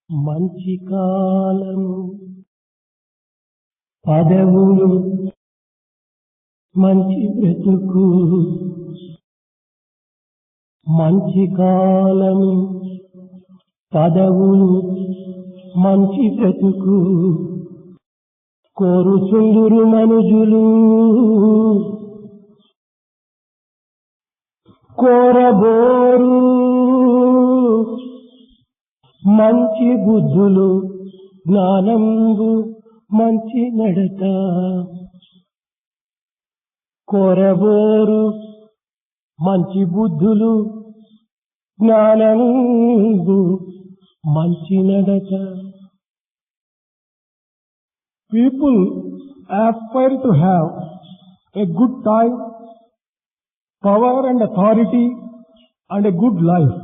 మంచి కాలము పదవులు మంచి బ్రతుకు మంచి కాలము పదవులు మంచి బ్రతుకు కోరుచుందురు మనుజులు కోరబోరు మంచి బుద్ధులు జ్ఞానంబు మంచి నడత కోరబోరు మంచి బుద్ధులు జ్ఞానంబు మంచి నడత. People aspire to have a good time, power and authority and a good life.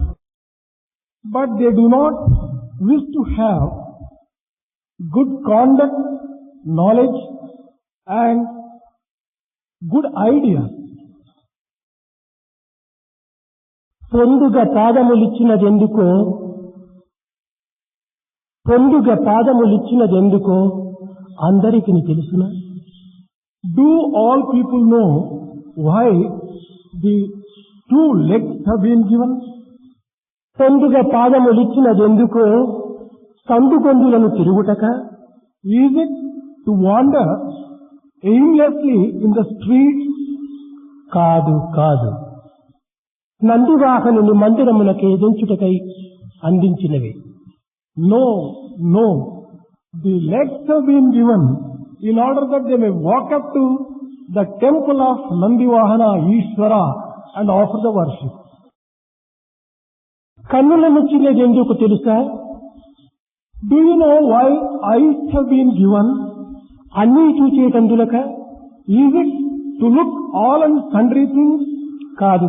But they do not wish to have good conduct, knowledge and good ideas. పొందుగ పాదములిచ్చినదెందుకో అందరికీ తెలుసునా? Do all people know why the 2 legs have been given? పొందుగ పాదములిచ్చినదెందుకో సందుగొందులను తిరుగుటక? Is it to wander aimlessly in the streets? కాదు. నందివాహనుని మందిరమునకు ఎదించుటకై అందించినవి. No. The legs have been given in order that they may walk up to the temple of Nandivahana Ishvara and offer the worship. కన్నులనిచ్చినది ఎందుకు తెలుసా? Do you know why eyes have been given? అన్నీ చూచేటందులక? Is it to look all and sundry things? కాదు.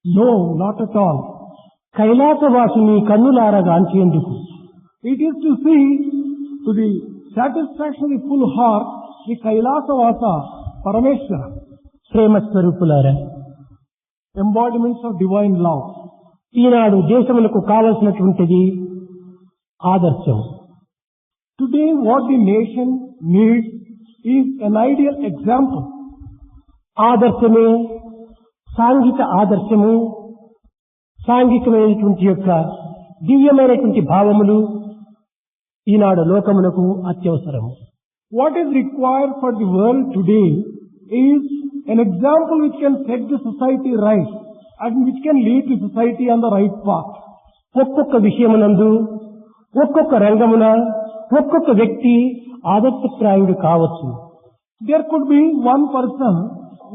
No, not at all. కైలాసవాసుని కన్నులారా గాంచేందుకు. It is to see to the satisfaction of the full heart the Kailasavasa Parameshwara, ప్రేమ స్వరూపులారా, embodiments of divine love. ఈనాడు దేశములకు కావలసినటువంటిది ఆదర్శం. Today what the nation needs is an ideal example. ఆదర్శమే సాంఘిక ఆదర్శము, సాంఘికమైనటువంటి యొక్క దివ్యమైనటువంటి భావములు ఈనాడు లోకమునకు అత్యవసరము. What is required for the world today is an example which can set the society right and which can lead the society on the right path. ఒక్కొక్క విషయమునందు ఒక్కొక్క రంగమున ఒక్కొక్క వ్యక్తి ఆదర్శప్రాయుడు కావచ్చు. There could be one person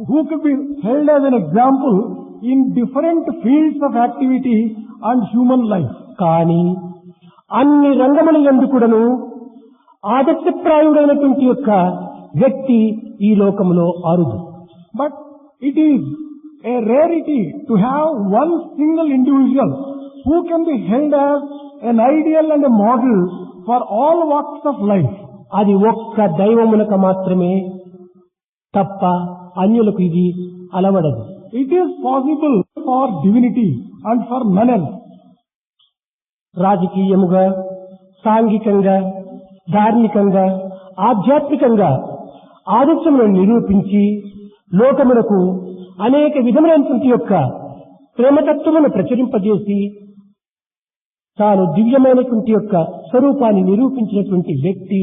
who could be held as an example in different fields of activity and human life. కానీ అన్ని రంగముల యందు కూడాను ఆదర్శప్రాయుడైనటువంటి యొక్క వ్యక్తి ఈ లోకములో అరుదు. But it is a rarity to have one single individual who can be held as an ideal and a model for all walks of life. అది ఒక్క దైవమునకు మాత్రమే తప్ప అన్యులకు ఇది అలవడదు. It is possible for divinity and for none else. రాజకీయముగా, సాంఘికంగా, ధార్మికంగా, ఆధ్యాత్మికంగా ఆదర్శములను నిరూపించి లోకమునకు అనేక విధములైనటువంటి యొక్క ప్రేమతత్వమును ప్రచురింపజేసి తాను దివ్యమైనటువంటి యొక్క స్వరూపాన్ని నిరూపించినటువంటి వ్యక్తి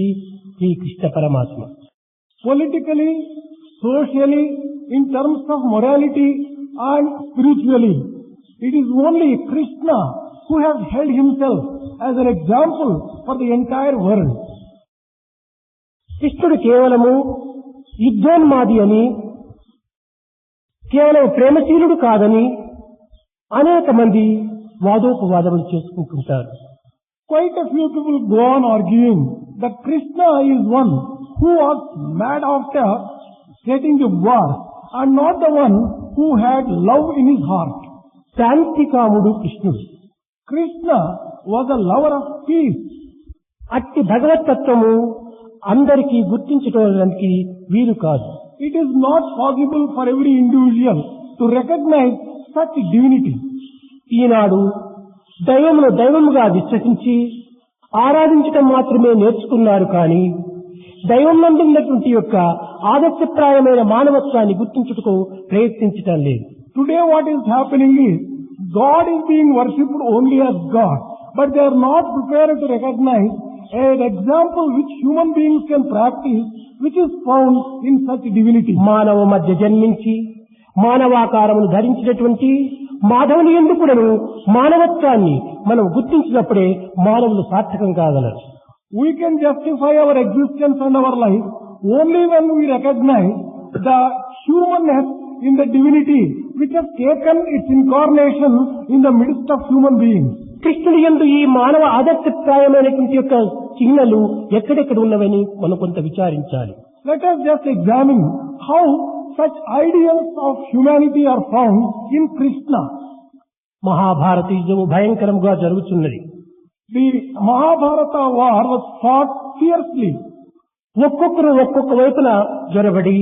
శ్రీ కృష్ణ పరమాత్మ. Politically, socially, in terms of morality and spiritually, it is only Krishna who has held himself as an example for the entire world. కృష్ణుడు కేవలము యుద్ధోన్మాది అని, కేవలం ప్రేమశీలుడు కాదని అనేక మంది వాదోపవాదములు చేసుకుంటుంటారు. Quite a few people go on arguing that Krishna is one who was mad after setting the war and not the one who had love in his heart. శాంతికాముడు కృష్ణుడు. Krishna was a lover of peace. అట్టి భగవతత్వము అందరికీ గుర్తించుకోవడానికి వీలు కాదు. It is not possible for every individual to recognize such divinity. ఈనాడు దైవమును దైవముగా విశ్వసించి ఆరాధించటం మాత్రమే నేర్చుకున్నారు కానీ దైవం నందు ఉన్నటువంటి యొక్క ఆదర్శప్రాయమైన మానవత్వాన్ని గుర్తించుటకు ప్రయత్నించటం లేదు. Today what is happening is, God is being worshipped only as God, but they are not prepared to recognize an example which human beings can practice, which is found in such divinity. మానవ మధ్య జన్మించి మానవాకారమును ధరించినటువంటి మాధవుని యందు కూడాను మానవత్వాన్ని మనం గుర్తించినప్పుడే మానవులు సార్థకం కాగలరు. We can justify our existence and our life only when we recognize the humanness in the divinity which has taken its incarnation in the midst of human beings. కృష్ణుని యందు ఈ మానవ ఆదర్శప్రాయమైనటువంటి యొక్క చిహ్నలు ఎక్కడెక్కడ ఉన్నవని మనం కొంత విచారించాలి. Let us just examine how such ideals of humanity are found in Krishna. Mahabharata యుద్ధము భయంకరంగా జరుగుతున్నది. The Mahabharata war was fought fiercely. ఒక్కొక్కరు ఒక్కొక్క వైపున జొరబడి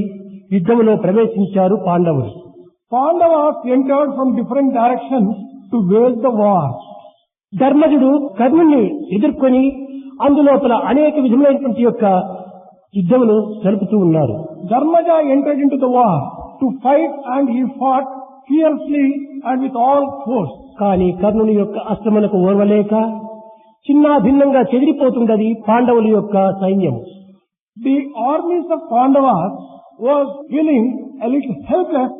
యుద్ధములో ప్రవేశించారు పాండవులు. Pandavas entered from different directions to wage the war. ధర్మజుడు కర్ణుని ఎదుర్కొని అందులోపల అనేక విధములైనటువంటి యొక్క యుద్ధమును జరుపుతూ ఉన్నారు. Dharmaja entered into the war to fight, and he fought fiercely and with all force. కానీ కర్ణుని యొక్క అస్త్రములకు ఓర్వలేక చిన్నా భిన్నంగా చెదిరిపోతున్నది పాండవుల యొక్క సైన్యం. The armies of Pandavas was feeling a little helpless,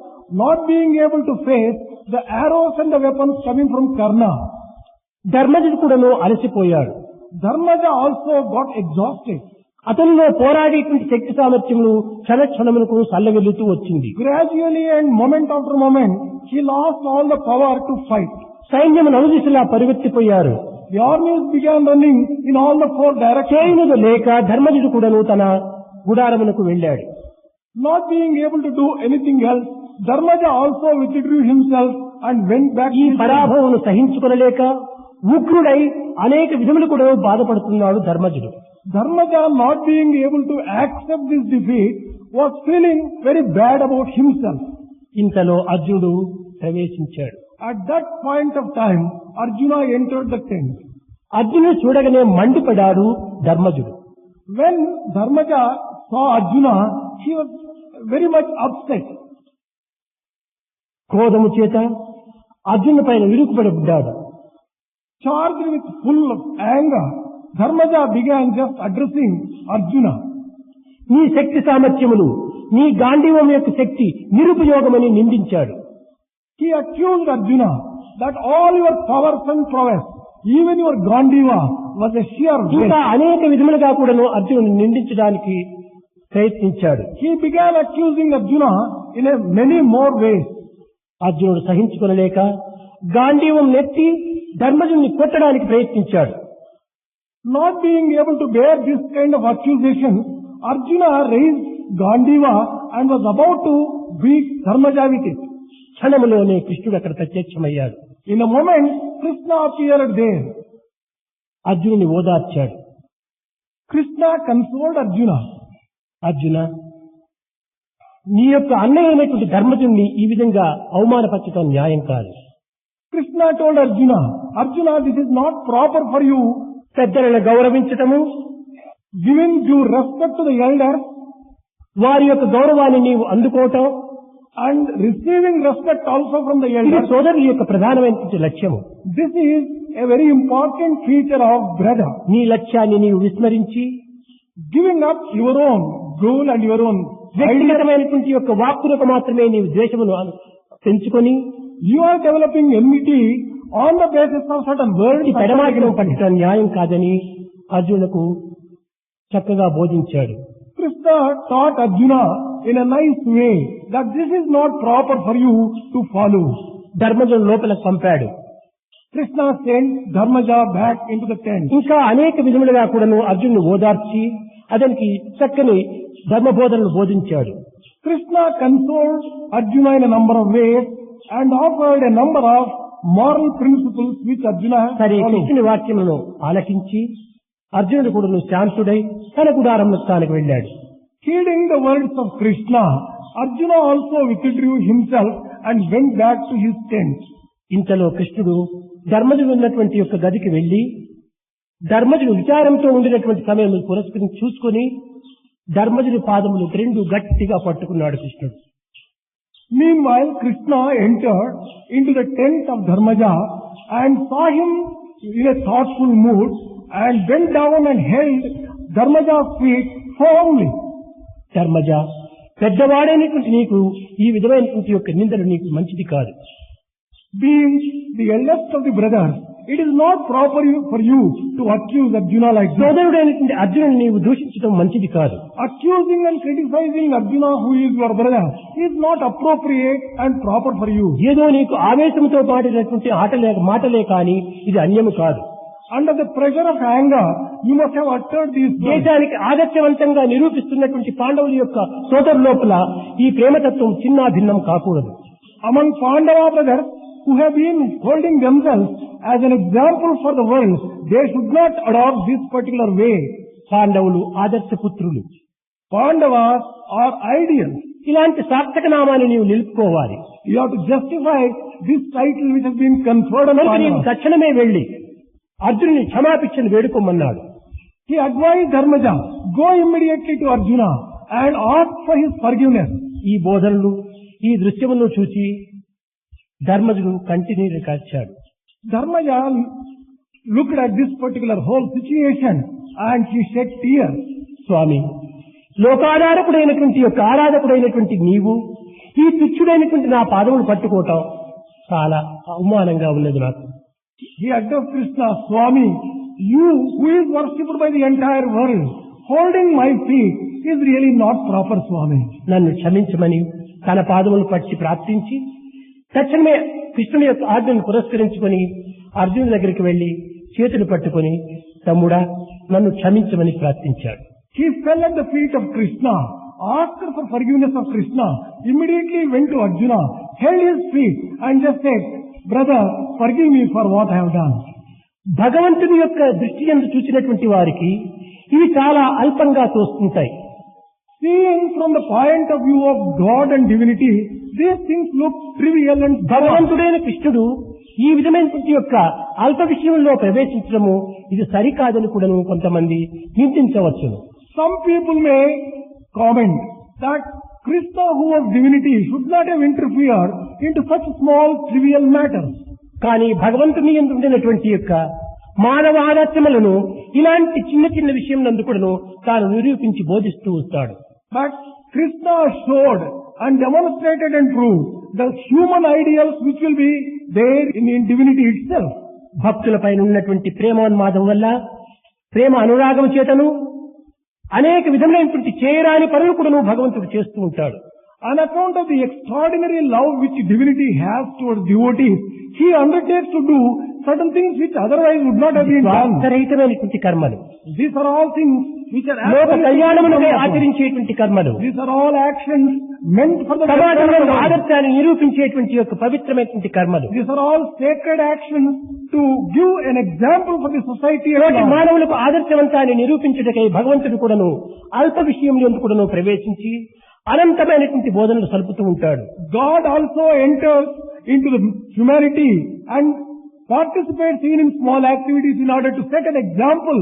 not being able to face the arrows and the weapons coming from Karna. ధర్మజుడు కూడాను అలసిపోయాడు. Dharmaja also got exhausted. అతనిలో పోరాడేటువంటి శక్తి సామర్థ్యములు క్షణక్షణములకు సల్లవెల్లుతూ వచ్చింది. Gradually and moment after moment, he lost all the power to fight. సైన్యము నలుదిశలా పరిగెత్తిపోయారు. The armies began running in all the four directions. చేయనుడు లేక ధర్మజుడు కూడాను తన గుడారమునకు వెళ్ళాడు. Not being able to do anything else, Dharmaja also withdrew himself and went back ఈ to his tent. పరాభవమును సహించుకొనలేక ఉగ్రుడై అనేక విధములు కూడా బాధపడుతున్నాడు ధర్మజుడు. Dharmaja, not being able to accept this defeat, was feeling very bad about himself. ఇంతలో అర్జునుడు ప్రవేశించాడు. At that point of time, Arjuna entered the tent. అర్జునుడు చూడగానే మండిపడాడు ధర్మజుడు. When Dharmaja saw Arjuna, he was very much upset. క్రోధము చేత అర్జునుడి పైన విరుకుపడ్డాడు. Charged with full of anger, Dharmaja began just addressing Arjuna. నీ శక్తి సామర్థ్యములు నీ గాంధీవం యొక్క శక్తి నిరుపయోగమని నిందించాడు. He accused Arjuna that all your powers and prowess, even your Gandiva, was a sheer ఇంకా waste. అనేక విధములుగా కూడాను అర్జునుడిని నిందించడానికి ప్రయత్నించాడు. He began accusing Arjuna in a many more ways. అర్జునుడు సహించుకొనలేక గాంధీవం నెత్తి ధర్మజుడిని కొట్టడానికి ప్రయత్నించాడు. Not being able to bear this kind of accusation, Arjuna raised Gandiva and was about to beat Dharmaja with it. క్షణములోనే కృష్ణుడు అక్కడ ప్రత్యక్షమయ్యాడు. In a moment, Krishna appeared there. అర్జునుని ఓదార్చాడు. Krishna consoled Arjuna. Arjuna, నీ యొక్క అన్నయ్య అయినటువంటి ధర్మజుడిని ఈ విధంగా అవమానపరచడం న్యాయం కాదు. Krishna told Arjuna, Arjuna, this is not proper for you. పెద్దలను గౌరవించటము, Giving due respect to the elders వారి యొక్క గౌరవాన్ని నీవు అందుకోవటం, and receiving respect also from the ఇది elders. సోదరుల యొక్క ప్రధానమైనటువంటి లక్ష్యము. This is a very important feature of brother. నీ లక్ష్యాన్ని నీవు విస్మరించి Giving up your own goal and your own ideas. వ్యక్తిగతమైనటువంటి యొక్క వాక్కులకు మాత్రమే నీవు ద్వేషమును పెంచుకొని You are developing enmity on the basis of certain words. ఈ పెడమాటం పట్టడం న్యాయం కాదని అర్జునుకు చక్కగా బోధించాడు. Krishna taught Arjuna in a nice way that this is not proper for you to follow. ధర్మజుడు లోపలకు పంపాడు. Krishna sent Dharmaja back into the tent. ఇంకా అనేక విధములుగా కూడాను అర్జునుని ఓదార్చి అతనికి చక్కని ధర్మబోధనలు బోధించాడు. Krishna consoled Arjuna in a number of ways and offered a number of moral principles which Arjuna has సరే, followed. కృష్ణుని వాక్యములను ఆలకించి అర్జునుడు కూడాను శాంతుడై తన గుడారంలో స్థానికి వెళ్ళాడు. Heeding the words of Krishna, Arjuna also withdrew himself and went back to his tent. ఇంతలో కృష్ణుడు ధర్మజుడు ఉన్నటువంటి యొక్క గదికి వెళ్లి ధర్మజుడు విచారంతో ఉండినటువంటి సమయం పురస్కరించి చూసుకొని ధర్మజుడి పాదములు రెండు గట్టిగా పట్టుకున్నాడు కృష్ణుడు. Meanwhile, Krishna entered into the tent of Dharmaja and saw him in a thoughtful mood and bent down and held Dharmaja's feet firmly. Dharmaja, పెద్దవాడైనటువంటి నీకు ఈ విధమైనటువంటి యొక్క నిందలు నీకు మంచిది కాదు. Being the eldest of the brothers, it is not proper for you to accuse Arjuna like that. సోదరుడైనటువంటి అర్జునుని నీవు దూషించడం మంచిది కాదు. Accusing and criticizing Arjuna, who is your brother, is not appropriate and proper for you. ఏదో నీకు ఆవేశంతో పాడినటువంటి మాటలే కానీ ఇది అన్యము కాదు. Under the pressure of anger, you must have uttered these words. దేశానికి ఆదర్శవంతంగా నిరూపిస్తున్నటువంటి పాండవుల యొక్క సోదరు లోపల ఈ ప్రేమతత్వం చిన్న భిన్నం కాకూడదు. Among Pandava brothers who have been holding themselves as an example for the world, they should not adopt this particular way. పాండవులు ఆదర్శ పుత్రులు, Pandavas are ideals. ఇలాంటి సార్థక నామాన్ని నీవు నిలుపుకోవాలి. You have to justify this title which has been conferred on కనుక నీవు Pandavas. తక్షణమే వెళ్లి అర్జునుని క్షమాభిక్షను వేడుకోమన్నాడు. He advised Dharmaja, go immediately to Arjuna and ask for his forgiveness. ఈ బోధనలు ఈ దృశ్యములను చూసి ధర్మజుడు కంటినీరు కార్చాడు. Dharmaja looked at this particular whole situation and he shed tears. స్వామి, లోకాధారకుడైనటువంటి యొక్క ఆరాధకుడైనటువంటి నీవు ఈ తుచ్చుడైనటువంటి నా పాదములు పట్టుకోవటం చాలా అవమానంగా ఉన్నది నాకు. He addressed Krishna, Swami, you who is worshipped by the entire world, holding my feet is really not proper, Swami. నన్ను క్షమించమని తన పాదములు పట్టి ప్రార్థించి తక్షణమే కృష్ణుని యొక్క ఆజ్ఞను పురస్కరించుకొని అర్జునుడి దగ్గరికి వెళ్లి చేతులు పట్టుకొని తమ్ముడా నన్ను క్షమించమని ప్రార్థించాడు. He fell at the feet of Krishna, asked for forgiveness of Krishna, immediately went to Arjuna, held his feet and just said, brother, forgive me for what I have done. భగవంతుని యొక్క దృష్టి యందు చూసినటువంటి వారికి ఇవి చాలా అల్పంగా తోస్తుంటాయి. Seeing from the point of view of God and divinity, these things look trivial and భగవంతుడైన కృష్ణుడు ఈ విధమైనటువంటి యొక్క అల్ప విషయంలో ప్రవేశించడము ఇది సరికాదని కూడాను కొంతమంది నిందించవచ్చును. Some people may comment that Krishna, who was divinity, should not have interfered into such small trivial matters. కానీ భగవంతుని యందు ఉండినటువంటి యొక్క మానవ ఆదర్శములను ఇలాంటి చిన్న చిన్న విషయం నందు కూడాను తాను నిరూపించి బోధిస్తూ వస్తాడు. But Krishna showed and demonstrated and proved the human ideals which will be there in divinity itself. భక్తులపైన ఉన్నటువంటి ప్రేమోన్మాదం వల్ల ప్రేమ అనురాగం చేతను అనేక విధములైనటువంటి చేయరాని పనులు కూడాను భగవంతుడు చేస్తూ ఉంటాడు. On account of the extraordinary love which divinity has towards devotees, he undertakes to do certain things which otherwise would not have been done. స్వార్థరహితమైనటువంటి కర్మలు, These are all things which are లోక absolutely కళ్యాణమునకై wonderful. ఆచరించేటువంటి కర్మలు, These are all actions meant for the సమాజంలో betterment of others. ఆదర్శాన్ని నిరూపించేటువంటి యొక్క పవిత్రమైనటువంటి కర్మలు, These are all sacred actions to give an example for the society at తోటి large. మానవులకు ఆదర్శవంతాన్ని నిరూపించుటకై భగవంతుడు కూడాను అల్ప విషయంలో కూడాను ప్రవేశించి అనంతమైనటువంటి బోధనలు సలుపుతూ ఉంటాడు. God also enters into the humanity and participates even in small activities in order to set an example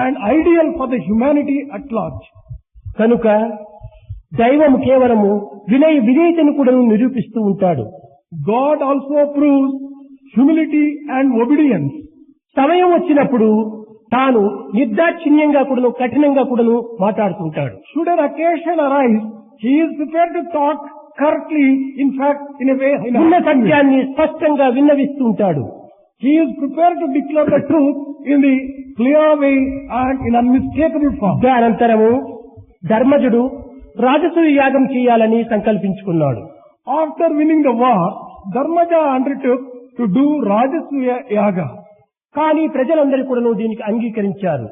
and ideal for the humanity at large. కనుక దైవము కేవలము విధేయతను కూడా నిరూపిస్తూ ఉంటాడు. God also proves humility and obedience. సమయం వచ్చినప్పుడు తాను నిర్దాక్షిణ్యంగా కూడాను కఠినంగా కూడాను మాట్లాడుతుంటాడు. Should an occasion arise, he is prepared to talk curtly, in fact, in a way, ఉన్న సత్యాన్ని స్పష్టంగా విన్నవిస్తూ ఉంటాడు. he is prepared to declare the truth in the clear way and in unmistakable form. అనంతరము ధర్మజుడు రాజసూయ యాగం చేయాలని సంకల్పించుకున్నాడు. After winning the war, Dharmaja undertook to do Rajasuya Yaga. కానీ ప్రజలందరూ కూడాను దీనికి అంగీకరించారు.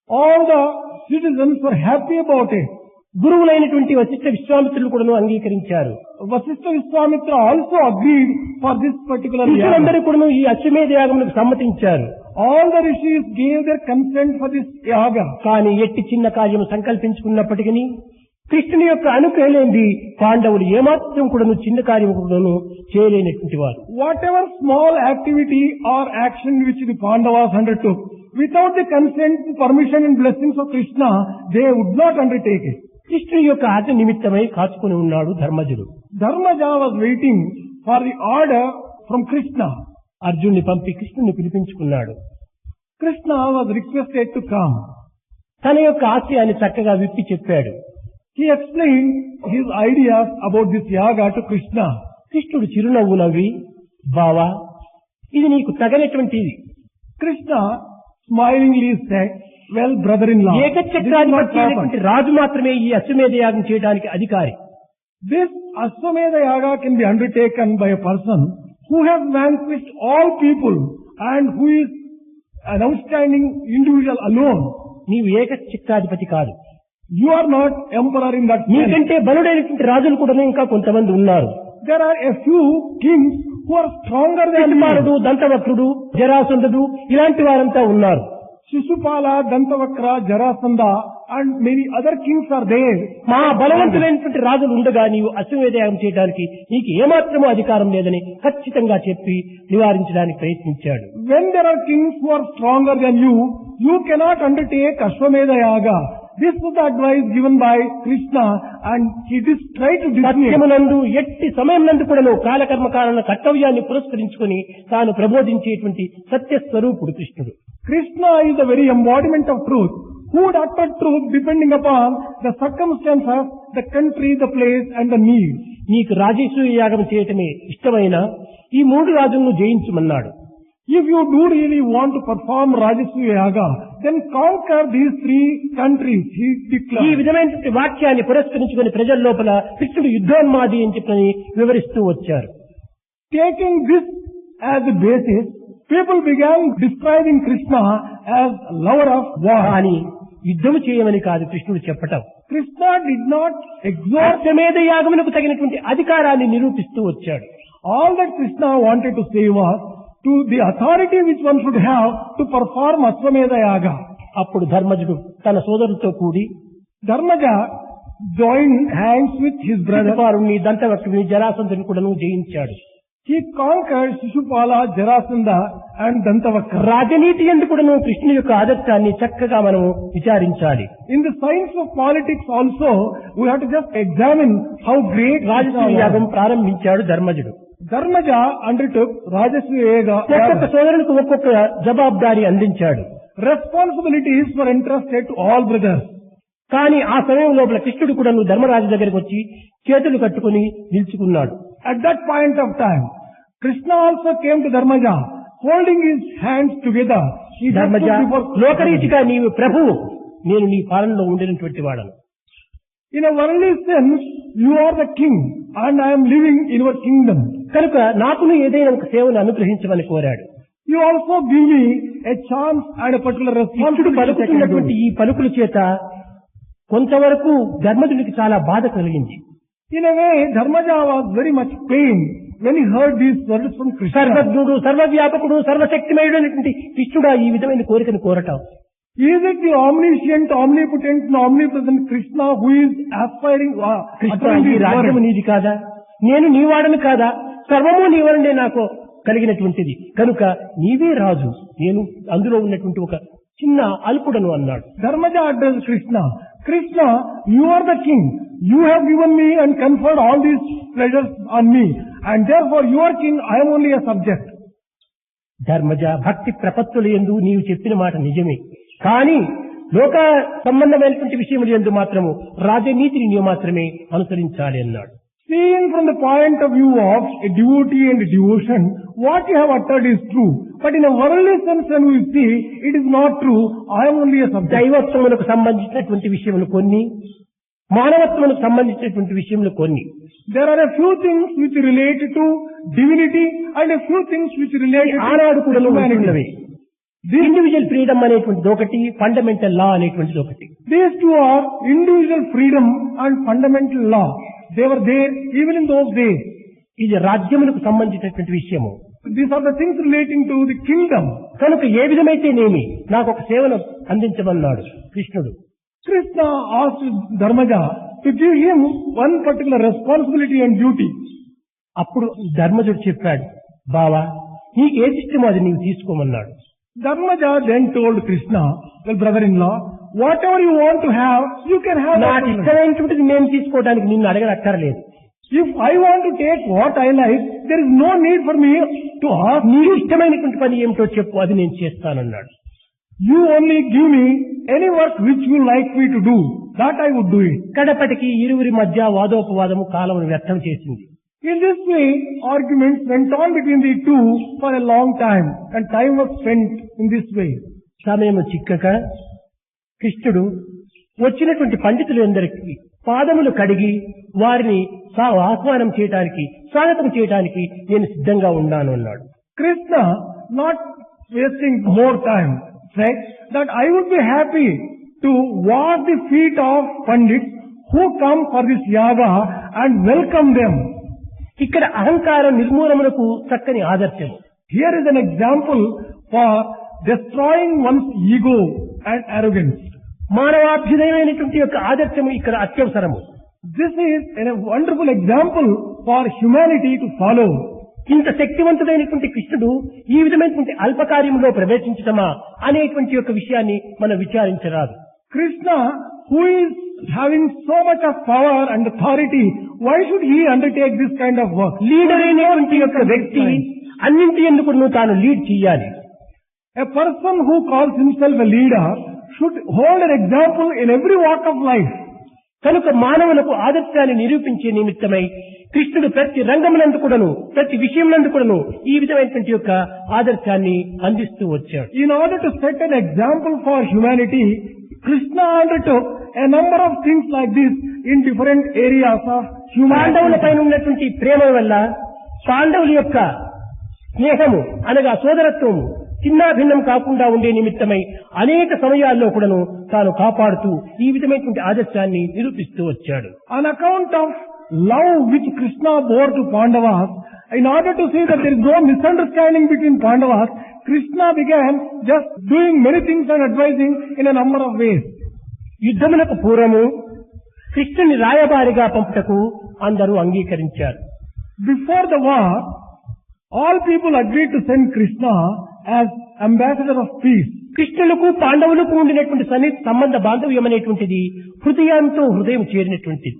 All the citizens were happy about it. గురువులైనటువంటి Vashishtha విశ్వామిత్రులు కూడాను అంగీకరించారు. Vasishtha Vishwamitra also agreed for this particular yaga. ఋషులందరూ కూడాను ఈ అశ్వమేధ యాగములకు సమ్మతించారు. All the rishis gave their consent for this yaga. కానీ ఎట్టి చిన్న కార్యం సంకల్పించుకున్నప్పటికీ కృష్ణుని యొక్క అనుగ్రహం లేనిది పాండవులు ఏమాత్రం కూడాను చిన్న కార్యం కూడాను చేయలేనటువంటి వారు. Whatever small activity or action which the Pandavas undertook, without the consent, permission and blessings of Krishna, they would not undertake it. కృష్ణుని యొక్క ఆజ్ఞ నిమిత్తమై కాచుకుని ఉన్నాడు ధర్మజుడు. Dharmaja was waiting for the order from Krishna. అర్జునుని పంపి కృష్ణుని పిలిపించుకున్నాడు. Krishna was requested to come. తన యొక్క ఆశయాన్ని చక్కగా విప్పి చెప్పాడు. He explained his ideas about this yaga to Krishna. కృష్ణుడు చిరునవ్వు నవ్వి, బావా ఇది నీకు తగనటువంటిది. Krishna smilingly said, well, brother-in-law, this is not ఏకచక్రాధిపతి proper. అయినటువంటి రాజు మాత్రమే ఈ అశ్వమేధ యాగం చేయడానికి అధికారి. This Ashwamedha yaga can be undertaken by a person who has vanquished all people and who is an outstanding individual alone. నీవు ఏకచక్రాధిపతి కాదు. You are not emperor in that sense. నీకంటే బలుడైనటువంటి రాజులు కూడా ఇంకా కొంతమంది ఉన్నారు. There are a few kings who are stronger than శిశుపాలుడు, you. దంతవక్రుడు, జరాసంధుడు ఇలాంటి వారంతా ఉన్నారు. Shishupala, Dantavakra, Jarasandha and many other kings are there. మా బలవంతులైనటువంటి రాజులు ఉండగా నీవు అశ్వమేధ యాగం చేయడానికి నీకు ఏమాత్రమూ అధికారం లేదని ఖచ్చితంగా చెప్పి నివారించడానికి ప్రయత్నించాడు. When there are kings who are stronger than you, you cannot undertake Ashwamedha yaga. This was the advice given by Krishna and he tried to dissuade. సత్యమునందు ఎట్టి సమయం నందు కూడాను కాలకర్మ కారణ కర్తవ్యాన్ని పురస్కరించుకొని తాను ప్రబోధించేటువంటి సత్య స్వరూపుడు కృష్ణుడు. Krishna is the very embodiment of truth, who would utter truth depending upon the circumstances, the country, the place and the need. నీకు రాజేశ్వరి యాగం చేయటమే ఇష్టమైన ఈ మూడు రాజులను జయించమన్నాడు. If you do really want to perform Rajasuriya Yaga, then conquer these three countries, he ఈ declared. విధమైనటువంటి వాక్యాన్ని పురస్కరించుకుని ప్రజల లోపల కృష్ణుడు యుద్ధోన్మాది అని చెప్పని వివరిస్తూ వచ్చారు. Taking this as the basis, people began describing Krishna as lover of war. కానీ యుద్ధము చేయమని కాదు కృష్ణుడు చెప్పటం. Krishna did not exhort. అశ్వమేధ యాగమునకు తగినటువంటి అధికారాన్ని నిరూపిస్తూ వచ్చాడు. All that Krishna wanted to say was to the authority which one should have to perform Ashwamedha Yaga. అప్పుడు ధర్మజుడు తన సోదరులతో కూడి Dharmaja joined hands with his brother. శిశుపాలుని, దంతవక్రుని, జరాసంధుని కూడా జయించాడు. He conquered Shishupala, Jarasandha and Dantavakra. రాజనీతి యందు కూడాను కృష్ణుని యొక్క ఆదర్శాన్ని చక్కగా మనం విచారించాలి. In the science of politics also, we have to just examine how great Rajasuya Krishna యాగం was. ప్రారంభించాడు ధర్మజుడు. Dharmaja undertook Rajasuya ఒక్కొక్క Yaga. సోదరునికి ఒక్కొక్క జవాబుదారీ అందించాడు. Responsibilities were entrusted to all brothers. కానీ ఆ సమయం లోపల కృష్ణుడు కూడా ధర్మరాజు దగ్గరికి వచ్చి చేతులు కట్టుకుని నిల్చుకున్నాడు. At that point of time, Krishna also came to Dharmaja, holding his hands together. He just Dharmaja, stood before లోకరీతిగా నీవు ప్రభువు, నేను నీ పాలనలో ఉండినటువంటి వాడను. In a worldly sense, you are the king and I am living in your kingdom. కనుక నాకును ఏదైనా ఒక సేవను అనుగ్రహించమని కోరాడు. You also give me a chance and a particular కృష్ణుడు responsibility. that I can పలుకుతున్నటువంటి do. ఈ పలుకుల చేత కొంతవరకు ధర్మజుడికి చాలా బాధ కలిగింది. In a way, Dharmaja was very much pained when he heard these words from Krishna. సర్వజ్ఞుడు, సర్వవ్యాపకుడు, సర్వశక్తిమయుడు అనేటువంటి కృష్ణుడు ఈ విధమైన కోరికను కోరటం. Is it the omniscient, omnipotent and omnipresent Krishna who is aspiring, Krishna, uttering ఈ these రాజ్యము words? నీది కాదా, నేను నీవాడను కాదా, సర్వము నీవలనే నాకు కలిగినటువంటిది, కనుక నీవే రాజు, నేను అందులో ఉన్నటువంటి ఒక చిన్న అల్పుడను అన్నాడు. Dharmaja addressed Krishna. Krishna, you are the king. You have given me and conferred all these pleasures on me. And therefore you are king, I am only a subject. Dharmaja, భక్తి ప్రపత్తుల యందు నీవు చెప్పిన మాట నిజమే, కానీ లోక సంబంధమైనటువంటి విషయముల యందు మాత్రము రాజనీతిని నీవు మాత్రమే అనుసరించాలి అన్నాడు. Seeing from the point of view of a devotee and devotion, what you have uttered is true. But in a worldly sense when we see, it is not true. I am only a subject. దైవత్వములకు సంబంధించినటువంటి విషయములు కొన్ని, మానవత్వములకు సంబంధించినటువంటి విషయములు కొన్ని. There are a few things which relate to divinity and a few things which relate to ఆనాడు కూడా humanity. Individual freedom అనేటువంటిది ఒకటి, ఫండమెంటల్ లా అనేటువంటిది ఒకటి. These two are individual freedom and fundamental law. They were there even in those days. ఇది రాజ్యములకు సంబంధించినటువంటి విషయము. These are the things relating to the kingdom. కనుక ఏ విధమైతేనేమి నాకు ఒక సేవను అందించమన్నాడు కృష్ణుడు. Krishna asked Dharmaja to give him one particular responsibility and duty. అప్పుడు ధర్మజుడు చెప్పాడు, బావా నీకు ఏది ఇష్టమో అది నీవు తీసుకోమన్నాడు. Dharmaja then told Krishna, well, brother-in-law, whatever you want to have, you can have. నాకు ఇష్టమైనటువంటిది నేను తీసుకోవడానికి నిన్ను అడగనక్కర్లేదు. If I want to take what I like, there is no need for me to ask. నీకు ఇష్టమైనటువంటి పని ఏమిటో చెప్పు, అది నేను చేస్తానన్నాడు. You only give me any work which you like me to do. That I would do it. కడపటికి ఇరువురి మధ్య వాదోపవాదము కాలమును వ్యర్థం చేసింది. In this way, arguments went on between the two for a long time, and time was spent in this way. సమయము చిక్కక కృష్ణుడు వచ్చినటువంటి పండితులందరికీ పాదములు కడిగి వారిని ఆహ్వానం చేయడానికి, స్వాగతం చేయడానికి నేను సిద్ధంగా ఉన్నాను అన్నాడు. Krishna, not wasting more time, said that I would be happy to wash the feet of pandits who come for this yaga and welcome them. ఇక్కడ అహంకారం నిర్మూలమునకు చక్కని ఆదర్శం. Here is an example for destroying one's ego and arrogance. మానవాభ్యుదయమైనటువంటి యొక్క ఆదర్శము ఇక్కడ అత్యవసరము. This is a wonderful example for humanity to follow. ఇంత శక్తివంతుడైనటువంటి కృష్ణుడు ఈ విధమైనటువంటి అల్పకార్యంలో ప్రవేశించటమా అనేటువంటి యొక్క విషయాన్ని మనం విచారించరాదు. Krishna, who is having so much of power and authority, why should he undertake this kind of work? Leader అయినటువంటి యొక్క వ్యక్తి అన్నింటి ఎందుకు తాను లీడ్ చేయాలి. A person who calls himself a leader should hold an example in every walk of life. కనుక మానవులకు ఆదర్శాన్ని నిరూపించే నిమిత్తమై కృష్ణుడు ప్రతి రంగమునందు కూడాను, ప్రతి విషయమునందు కూడాను ఈ విధమైనటువంటి యొక్క ఆదర్శాన్ని అందిస్తూ వచ్చాడు. In order to set an example for humanity, Krishna undertook a number of things like this in different areas of humanity. పాండవుల పైన ఉన్నటువంటి ప్రేమ వల్ల పాండవుల యొక్క స్నేహము అనగా సోదరత్వము చిన్నాభిన్నం కాకుండా ఉండే నిమిత్తమై అనేక సమయాల్లో కూడాను తాను కాపాడుతూ ఈ విధమైనటువంటి ఆదర్శాన్ని నిరూపిస్తూ వచ్చాడు. On account of love which Krishna bore to Pandavas, in order to see that there is no misunderstanding between Pandavas, Krishna began just doing many things and advising in a number of ways. యుద్ధములకు పూర్వము కృష్ణుని రాయబారిగా పంపుటకు అందరూ అంగీకరించారు. Before the war, all people agreed to send Krishna as ambassador of peace. కృష్ణులకు పాండవులకు ఉండినటువంటి సంబంధ బాంధవ్యం అనేటువంటిది హృదయంతో హృదయం చేరినటువంటిది.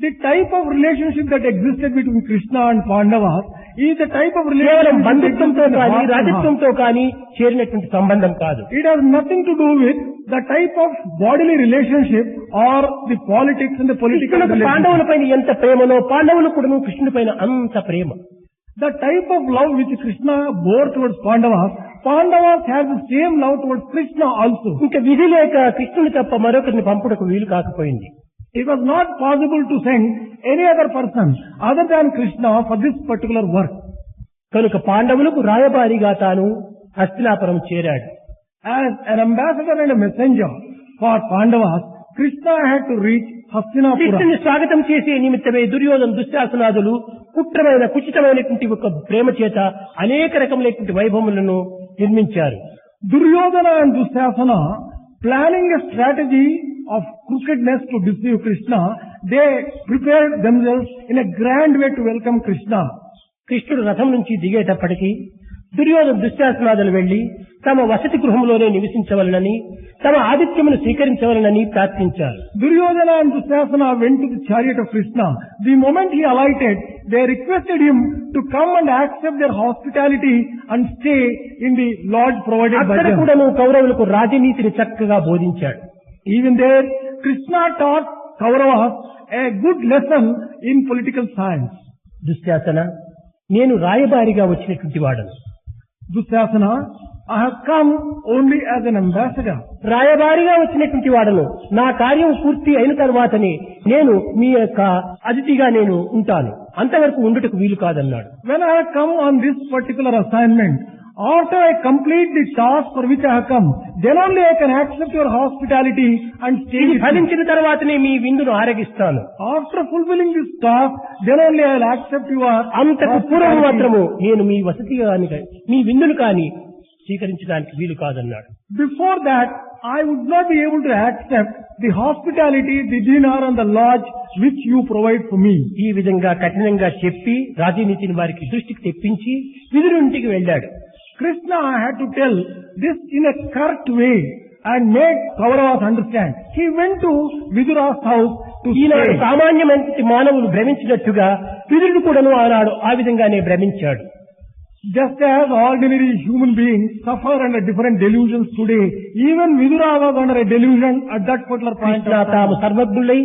The type of relationship that existed between Krishna and Pandavas is the type of కేవలం relationship బంధుత్వంతో కానీ రాజత్వంతో కానీ చేరినటువంటి సంబంధం కాదు. It has nothing to do with the type of bodily relationship or the politics and the political కృష్ణులకు relationship. పాండవుల పైన ఎంత ప్రేమనో పాండవులు కూడా కృష్ణుడి పైన అంత ప్రేమ. The type of love which Krishna bore towards Pandavas, Pandavas had the same love towards Krishna also. ఇంకా విధి లేక కృష్ణుని తప్ప మరొకరిని పంపుటకు వీలు కాకపోయింది. It was not possible to send any other person other than Krishna for this particular work. కనుక పాండవులకు రాయబారిగా తాను హస్తినాపురం చేరాడు. As an ambassador and a messenger for Pandavas, Krishna had to reach Hastinapura. కృష్ణుని స్వాగతం చేసే నిమిత్తమే దుర్యోధన దుశ్శాసనాదులు కుట్రమైన కుచితమైనటువంటి ఒక ప్రేమ చేత అనేక రకములైనటువంటి వైభవములను నిర్మించారు. Duryodhana and Dusyasana, planning a strategy of crookedness to deceive Krishna, they prepared themselves in a grand way to welcome Krishna. కృష్ణుడు రథం నుంచి దిగేటప్పటికీ దుర్యోధన దుశ్శాసనాదులు వెళ్లి తమ వసతి గృహంలోనే నివసించవలనని, తమ ఆతిథ్యమును స్వీకరించవలనని ప్రార్థించారు. Duryodhana and Dusyasana went to the chariot of Krishna. The moment he alighted, they requested him to come and accept their hospitality and stay in the lodge provided by అక్కడ them. కూడాను కౌరవులకు రాజనీతిని చక్కగా బోధించాడు. Even there, Krishna taught Kauravas a good lesson in political science. Dushasana, నేను రాయబారిగా వచ్చినటువంటి వాడను. Dusyasana, I have come only as an ambassador. రాయబారిగా వచ్చినటువంటి వాడను. నా కార్యం పూర్తి అయిన తర్వాతనే నేను మీ యొక్క అతిథిగా నేను ఉంటాను. అంతవరకు ఉండుటకు వీలు కాదన్నాడు. When I have come on this particular assignment, after I complete the task for which I have come, then only I can accept your hospitality and stay ఇది with you. ఫలించిన తర్వాతనే మీ విందును ఆరగిస్తాను. After fulfilling this task, then only I will accept your అంతకు పూర్వం hospitality. మాత్రము నేను మీ వసతి కాని మీ విందును కాని స్వీకరించడానికి వీలు కాదన్నాడు. Before that, I would not be able to accept the hospitality, the dinner and the lodge which you provide for me. ఈ విధంగా కఠినంగా చెప్పి రాజనీతిని వారికి దృష్టికి తెప్పించి విదురు ఇంటికి వెళ్ళాడు. Krishna had to tell this in a correct way and make Kauravas understand. He went to Vidura's house to Eenadu stay. సామాన్యమైన మానవులు భ్రమించినట్టుగా విదురుడు కూడాను ఆనాడు ఆ విధంగానే భ్రమించాడు. Just as ordinary human beings suffer under different delusions today, even Vidura was under a delusion at that particular point Krishna of తాము time. సర్వజ్ఞులై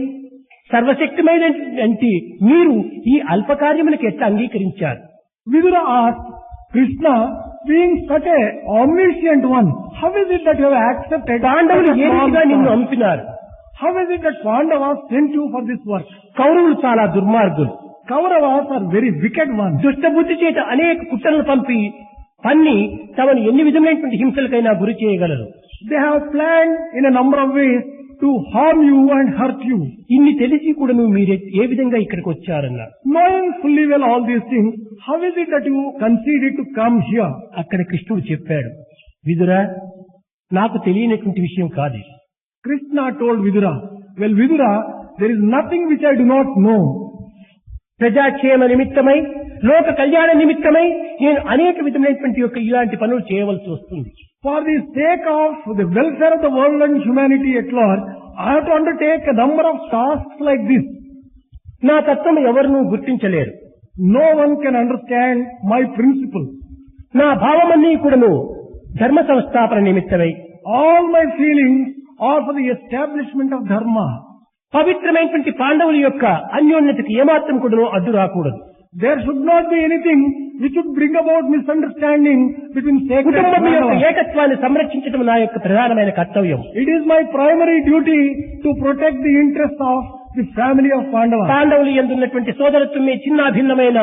సర్వశక్తిమైనటువంటి మీరు ఈ అల్పకార్యములకు ఎట్లా అంగీకరించారు? Vidura asked, Krishna, being such a omniscient one, how is it that you have accepted పాండవులు such A a small రీతిగా నిన్ను task? అంపినారు? How is it that Pandavas sent you for this work? కౌరవులు చాలా దుర్మార్గులు, Kauravas are very wicked ones. దుష్టబుద్ధి చేత అనేక కుట్రలను పన్ని తమను ఎన్ని విధమైనటువంటి హింసలకైనా గురి చేయగలరు. They have planned in a number of ways to harm you and hurt you. ఇన్ని తెలిసి కూడా నువ్వు మీరే ఏ విధంగా ఇక్కడికి వచ్చారన్నారు. Knowing fully well all these things, how is it that you conceded to come here? అక్కడ కృష్ణుడు చెప్పాడు, విదురా నాకు తెలియనటువంటి విషయం కాదు ఇది. Krishna told Vidura, well Vidura, there is nothing which I do not know. ప్రజాక్షేమ నిమిత్తమై లోక కళ్యాణ నిమిత్తమై నేను అనేక విధమైనటువంటి యొక్క ఇలాంటి పనులు చేయవలసి వస్తుంది. For the sake of the welfare of the world and humanity at large, I have to undertake a number of tasks like this. నా తత్వం ఎవరినూ గుర్తించలేరు. No one can understand my principle. నా భావమన్నీ కూడాను ధర్మ సంస్థాపన నిమిత్తమై All my feelings are for the establishment of dharma. పవిత్రమైనటువంటి పాండవుల యొక్క అన్యోన్యతకి ఏమాత్రం కూడాను అడ్డు రాకూడదు. There should not be anything which would bring about misunderstanding between sacred కుటుంబం యొక్క Pandavas. ఏకత్వాన్ని సంరక్షించడం నా యొక్క ప్రధానమైన కర్తవ్యం. It is my primary duty to protect the interests of the family of Pandavas. పాండవులు ఎందున్నటువంటి సోదరత్వమే చిన్న భిన్నమైన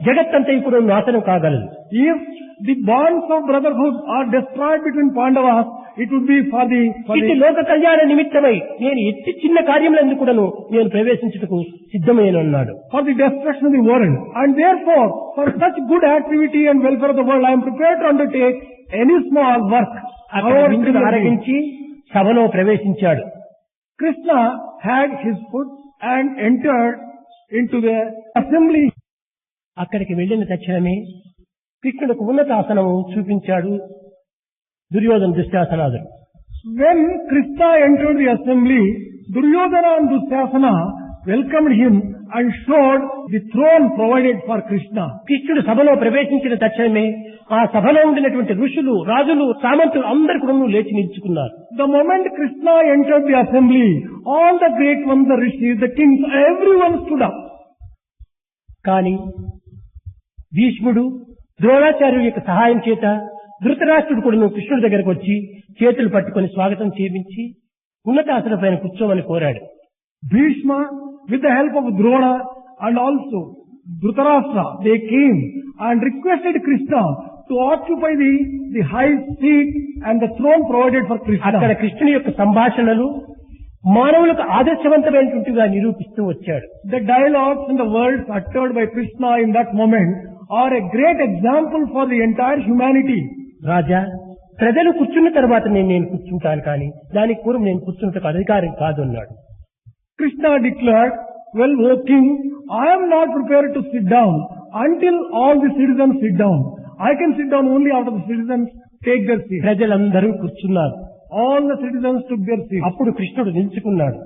జగత్తంతా కూడా నాశనం కాగలదు. If the bonds of brotherhood are destroyed between Pandavas, it would be for ఇట్టి the లోక కళ్యాణ నిమిత్తమై నేను ఎట్టి చిన్న కార్యములందు కూడాను నేను ప్రవేశించుటకు సిద్ధమైనన్నాడు. for the destruction of the world. And therefore, for such good activity and welfare of the world, I am prepared to undertake any small work. అక్కడ however విందును trivial. ఆరగించి సభలో ప్రవేశించాడు. Krishna had his foot and entered into the assembly. అక్కడికి వెళ్లిన తక్షణమే కృష్ణుడికి ఉన్నతాసనము చూపించాడు Duryodhana దుశ్శాసనాదులు. When Krishna entered the assembly, Duryodhana and Dusyasana welcomed him and showed the throne provided for Krishna. కృష్ణుడు సభలో ప్రవేశించిన తక్షణమే ఆ సభలో ఉండినటువంటి ఋషులు రాజులు సామంతులు అందరు కూడా లేచి నిల్చుకున్నారు. The moment Krishna entered the assembly, all the great ones, the rishis, the kings, everyone stood up. కానీ భీష్ముడు ద్రోణాచార్యుల యొక్క సహాయం చేత ధృతరాష్ట్రుడు కూడా కృష్ణుడి దగ్గరకు వచ్చి చేతులు పట్టుకొని స్వాగతం చేయించి ఉన్నతాసన పైన కూర్చోమని కోరాడు. Bhishma, with the help of Drona and also Dhritarashtra, they came and requested Krishna to occupy the high seat and the throne provided for అక్కడ Krishna. కృష్ణుని యొక్క సంభాషణలు మానవులకు ఆదర్శవంతమైనటువంటిగా నిరూపిస్తూ వచ్చాడు. The dialogues and the words uttered by Krishna in that moment are a great example for the entire humanity. రాజా, ప్రజలు కూర్చున్న తర్వాత నేను కూర్చుంటాను, కానీ దానికి పూర్వం నేను కూర్చున్నట్టు అధికారం కాదు అన్నాడు. Krishna declared, well, O king, I am not prepared to sit down until all the citizens sit down. I can sit down only after the citizens take their seat. ప్రజలందరూ కూర్చున్నారు. All the citizens took their seats. అప్పుడు కృష్ణుడు నిల్చుకున్నాడు.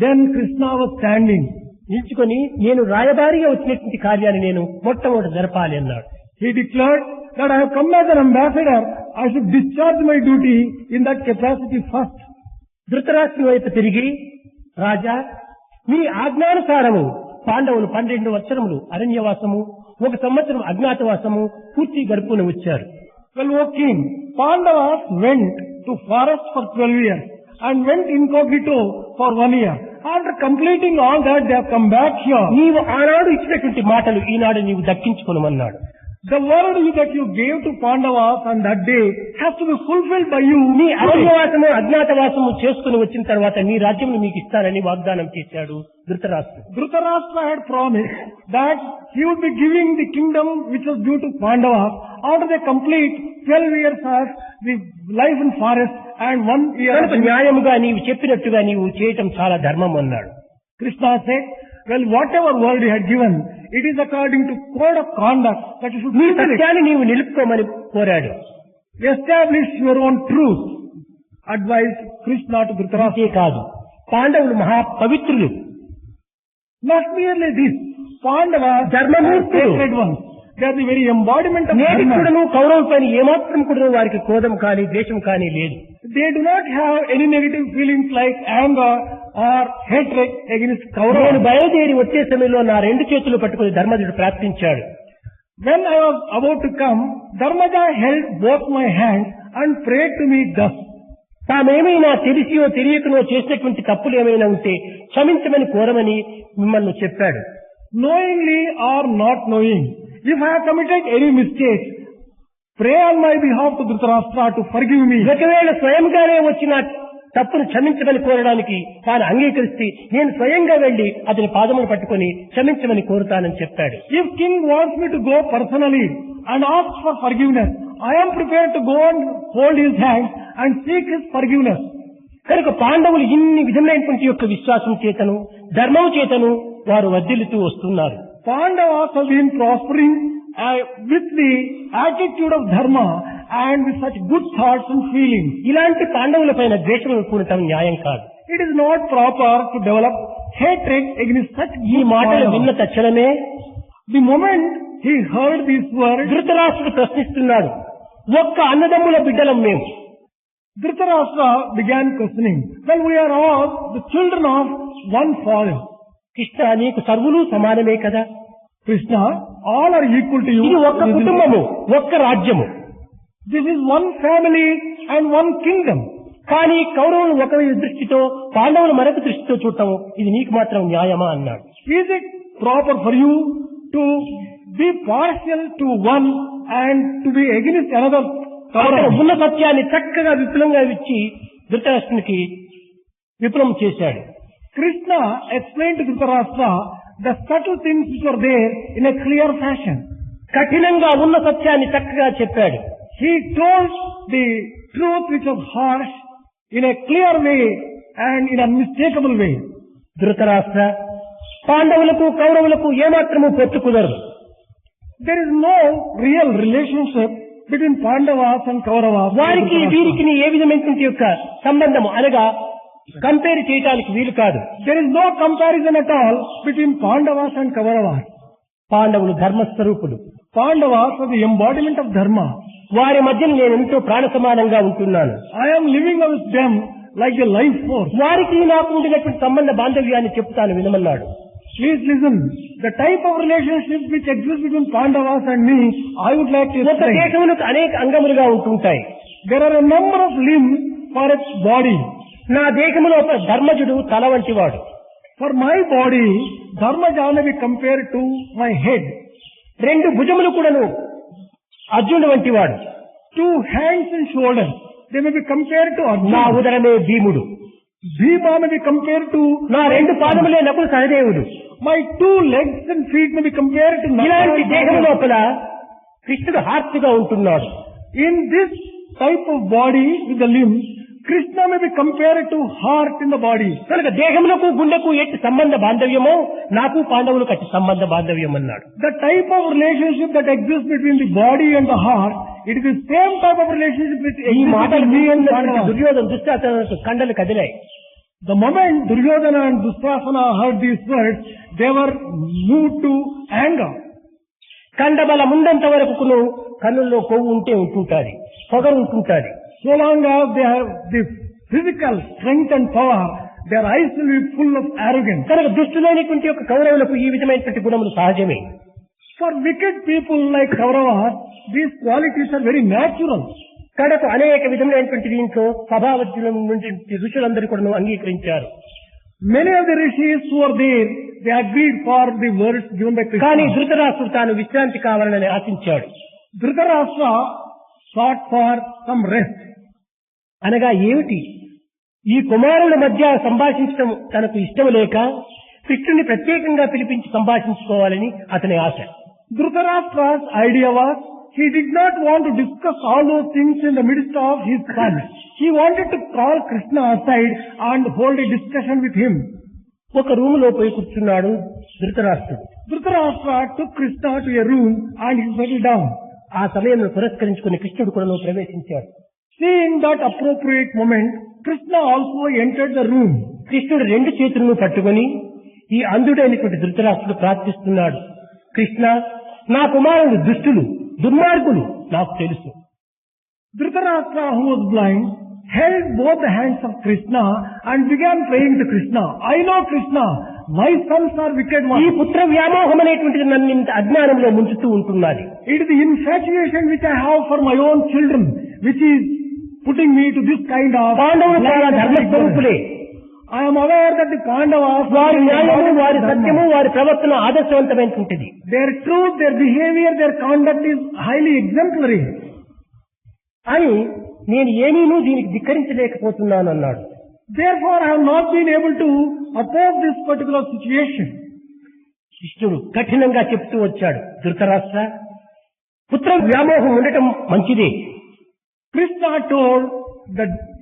Then Krishna was standing. నిల్చుకొని నేను రాయబారిగా వచ్చినటువంటి కార్యాన్ని నేను మొట్టమొదటి జరపాలి అన్నాడు. He declared that I have come as an ambassador. I should discharge my duty in that capacity first. ధృతరాష్ట్రుని వైపు తిరిగి, రాజా, మీ ఆజ్ఞానుసారము పాండవులు 12 సంవత్సరములు అరణ్యవాసము, 1 సంవత్సరం అజ్ఞాతవాసము పూర్తి గడుపుని వచ్చారు. Well, O king, Pandavas went to forest for 12 years and went incognito for 1 year. After completing all that, they have come back here. నీవు ఆనాడు ఇచ్చినటువంటి మాటలు ఈనాడు నీవు దక్కించుకోనమన్నాడు. The word that you gave to Pandavas on that day has to be fulfilled by you. నీ అరణ్యవాసము అజ్ఞాతవాసము చేసుకుని వచ్చిన తర్వాత నీ రాజ్యం మీకు ఇస్తానని వాగ్దానం చేశాడు ధృతరాష్ట్రుడు. Dhritarashtra had promised that he would be giving the kingdom which was due to Pandavas after they complete 12 years of the life in forest and 1 year. కనుక న్యాయముగా నీవు చెప్పినట్టుగా నీవు చేయటం చాలా ధర్మం అన్నాడు. Krishna said, well, whatever word you had given, it is according to code of conduct that you should నీ fulfill it. సత్యాన్ని నీవు నిలుపుకోమని కోరాడు. Establish your own truth, advised Krishna to Dhritarashtra. అంతే కాదు, పాండవులు మహా పవిత్రులు, Not merely this, Pandavas are ధర్మమూర్తులు. sacred ones. They are the very embodiment of నేటి dharma. కూడాను కౌరవ పైన ఏమాత్రం కూడా వారికి క్రోధం కానీ ద్వేషం కానీ లేదు. They do not have any negative feelings like anger or hatred against నేను Kauravas. బయలుదేరి వచ్చే సమయంలో నా రెండు చేతులు పట్టుకుని ధర్మజుడు ప్రార్థించాడు. When I was about to come, Dharmaja held both my hands and prayed to me thus. తామేమైనా తెలిసియో తెలియకనో చేసినటువంటి తప్పులు ఏమైనా ఉంటే క్షమించమని కోరమని మిమ్మల్ని చెప్పాడు. Knowingly or not knowing, if I have committed any mistake, pray on my behalf to Dhritarashtra to forgive me. ఒకవేళ స్వయంగానే వచ్చిన తప్పును క్షమించమని కోరడానికి తాను అంగీకరిస్తే నేను స్వయంగా వెళ్లి అతని పాదములు పట్టుకొని క్షమించమని కోరుతానని చెప్పాడు. If king wants me to go personally and ask for forgiveness, I am prepared to go and hold his hand and seek his forgiveness. కనుక పాండవులు ఇన్ని విధమైనటువంటి యొక్క విశ్వాసం చేతను ధర్మం చేతను వారు వర్ధిల్లుతూ వస్తున్నారు. Pandavas have been prospering with the attitude of dharma and with such good thoughts and feelings. ఇలాంటి పాండవుల పైన ద్వేషం కూడటం న్యాయం కాదు. It is not proper to develop hatred against such ఈ good మాటలు విన్న Pandavas. తక్షణమే The moment he heard these words, ధృతరాష్ట్రుడు ప్రశ్నిస్తున్నాడు, ఒక్క అన్నదమ్ముల బిడ్డలం మేము, Dhritarashtra began questioning. Well, we are all the children of one father. Krishna నీకు సర్వులు సమానమే కదా, Krishna, all are equal to you. ఇది ఒక్క కుటుంబము, ఒక్క రాజ్యము, This is one family and one kingdom. కానీ కౌరవులు ఒక దృష్టితో పాండవులు మరొక దృష్టితో చూడటం ఇది నీకు మాత్రం న్యాయమా అన్నాడు. Is it proper for you to be partial to one and to be against another? అక్కడ Kaurava? ఉన్న సత్యాన్ని చక్కగా విపులంగా ఇచ్చి ధృతరాష్ట్రునికి విపులం చేశాడు. Krishna explained to Dhritarashtra the subtle things which were there in a clear fashion. కఠినంగా ఉన్న సత్యాన్ని చక్కగా చెప్పాడు. He told the truth which was harsh in a clear way and in an unmistakable way. Dhritarashtra, పాండవులకు కౌరవులకు ఏమాత్రము పొత్తు కుదరదు. There is no real relationship between Pandavas and Kauravas. వారికి వీరికి ఏ విధమైనటువంటి యొక్క సంబంధము అనగా కంపేర్ చేయడానికి వీలు కాదు. There is no comparison at all between Pandavas and Kauravas. పాండవులు ధర్మస్వరూపులు, Pandavas are the embodiment of dharma. వారి మధ్య నేను ఎంతో ప్రాణ సమానంగా ఉంటున్నాను. I am living with them like a life force. వారికి నాకు ఉండినటువంటి సంబంధ బాంధవ్యాన్ని చెప్తాను వినమన్నాడు. Please listen. The type of relationship which exists between Pandavas and me, I would like to ఒక explain. దేశములకు అనేక అంగములుగా ఉంటుంటాయి. There are a number of limbs for its body. నా దేహములో ఒక ధర్మజుడు తల వంటి వాడు. For my body, Dharmaja may be compared to my head. రెండు భుజములు కూడాను అర్జునుడు వంటి వాడు. 2 hands and shoulders, they may be compared to నా Arjuna. ఉదరమే భీముడు. Bhima may be compared to నా రెండు పాదములే నకుల సహదేవుడు. my 2 legs and feet may be compared to ఇలాంటి Nala. దేహం లోపల కృష్ణుడు హార్ట్గా ఉంటున్నాడు. In this type of body with the limbs, Krishna may be compared to heart in the body. కనుక దేహములకు గుండెకు ఎట్టి సంబంధ బాంధవ్యమో నాకు పాండవులకు అట్టి సంబంధ బాంధవ్యం అన్నాడు. The type of relationship that exists between the body and the heart, it is the same type of relationship which ఈ exists మాటలు between me and విన్నటువంటి Pandavas. దుర్యోధన దుశ్శాసనకు కండలు కదిలాయి. The moment Duryodhana and Dushasana heard these words, they were moved to anger. కండబల ముందంత వరకు కన్నుల్లో కొవ్వు ఉంటే ఉంటుంటాది, పొగరు ఉంటుంటాది. So long as they have the physical strength and power, their eyes will be full of arrogance. కనుక దుష్టులైనటువంటి యొక్క కౌరవులకు ఈ విధమైనటువంటి గుణములు సహజమే. For wicked people like Kauravas, these qualities are very natural. కడకు అనేక విధములైనటువంటి దీంట్లో స్వభావజ్ఞుల నుంచి ఋషులందరూ కూడా అంగీకరించారు. Many of the rishis who are there, they agreed for the words given by కానీ Krishna. ధృతరాష్ట్రుడు తాను విశ్రాంతి కావాలని ఆశించాడు. Dhritarashtra sought for some rest. అనగా ఏమిటి, ఈ కుమారుల మధ్య సంభాషించడం తనకు ఇష్టం లేక కృష్ణుని ప్రత్యేకంగా పిలిపించి సంభాషించుకోవాలని అతని ఆశ. Dhritarashtra's idea was, he did not want to discuss all those things in the midst of his son. He wanted to call Krishna aside and hold a discussion with him. ఒక రూమ్ లో పోయి కూర్చున్నాడు ధృతరాష్ట్రుడు. Dhritarashtra took Krishna to a room and he settled down. ఆ సమయంలో పురస్కరించుకుని కృష్ణుడు కూడా ప్రవేశించాడు. Seeing that appropriate moment, Krishna also entered the room. కృష్ణుడు రెండు చేతులను పట్టుకొని ఈ అంధుడైనటువంటి ధృతరాష్ట్రుడు ప్రార్థిస్తున్నాడు. కృష్ణ, నా కుమారుడు దుష్టులు, దుర్మార్గులు నాకు తెలుసు. Dhritarashtra, who was blind, held both the hands of Krishna and began praying to Krishna. I know Krishna, my sons are wicked ఈ ones. పుత్ర వ్యామోహం అనేటువంటిది నన్ను ఇంత అజ్ఞానంలో ముంచుతూ ఉంటున్నది. It is the infatuation which I have for my own children, which is putting me to this kind of... పాండవులు చాలా ధర్మస్వరూపులే. I am aware that the Pandavas, వారి న్యాయము, వారి సత్యము, వారి ప్రవర్తన ఆదర్శవంతమైనటువంటిది. their truth, their behavior, their conduct is highly exemplary. అని నేను ఏమీనూ దీనికి ధిక్కరించలేకపోతున్నాను అన్నాడు. Therefore, I have not been able to oppose this particular situation. కృష్ణుడు కఠినంగా చెప్తూ వచ్చాడు. ధృతరాష్ట్ర, పుత్ర వ్యామోహం ఉండటం మంచిదే. Krishna told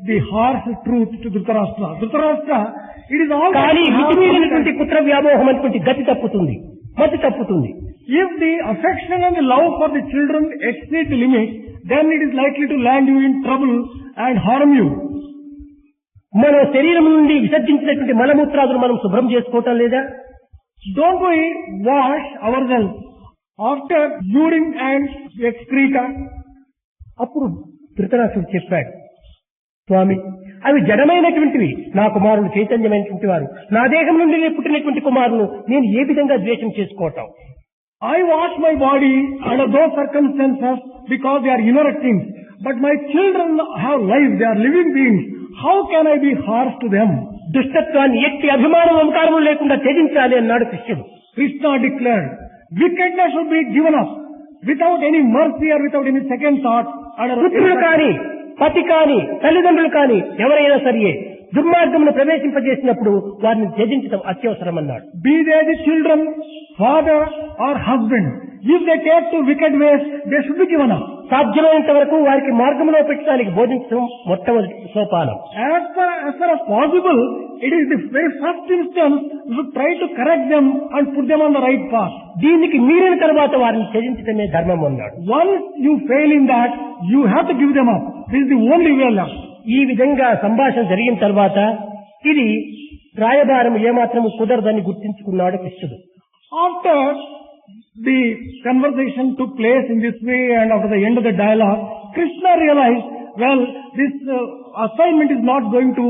the harsh truth to Dhritarashtra. Dhritarashtra, it is all కానీ that you have to మితిమీరినటువంటి understand. పుత్ర వ్యామోహం అనేటువంటి గతి తప్పుతుంది, మతి తప్పుతుంది. If the affection and the love for the children exceed the limit, then it is likely to land you in trouble and harm you. మన శరీరం నుండి విసర్జించినటువంటి మలమూత్రాదులు మనం శుభ్రం చేసుకోవటం లేదా? Don't we wash ourselves after urine and excreta? అప్పుడు ధృతరాష్ట్రుడు చెప్పాడు, స్వామి, అవి జడమైనటువంటివి, నా కుమారులు చైతన్యమైనటువంటి వారు, నా దేహం నుండి పుట్టినటువంటి కుమారులు నేను ఏ విధంగా ద్వేషం చేసుకోవటం? I wash my body under those circumstances because they are inert things. But my children have life, they are living beings. How can I be harsh to them? దుష్టత్వాన్ని ఎట్టి అభిమానం అహంకారము లేకుండా త్యజించాలి అన్నాడు కృష్ణుడు. Krishna declared, wickedness should be given up without any mercy or without any second thought. పుత్రులు కాని, పతి కాని, తల్లిదండ్రులు కాని ఎవరైనా సరియే దుర్మార్గమును ప్రవేశింపజేసినప్పుడు వారిని త్యజించడం అత్యవసరం అన్నాడు. Be they the children, father or husband, if they take to wicked ways, they should be given up. సాధ్యమైనంత వరకు వారికి మార్గంలో పెట్టడానికి బోధించడం మొట్టమొదటి సోపానం. As far as possible, it is the very first instance you should try to correct them and put them on the right path. దీనికి మీరిన తర్వాత వారిని త్యజించడమే ధర్మం అన్నాడు. Once you fail in that, you have to give them up. This is the only way left. ఈ విధంగా సంభాషణ జరిగిన తర్వాత ఇది రాయబారం ఏమాత్రము కుదరదని గుర్తించుకున్నాడు కృష్ణుడు. After the conversation took place in this way and after the end of the dialogue, Krishna realized, well, this assignment is not going to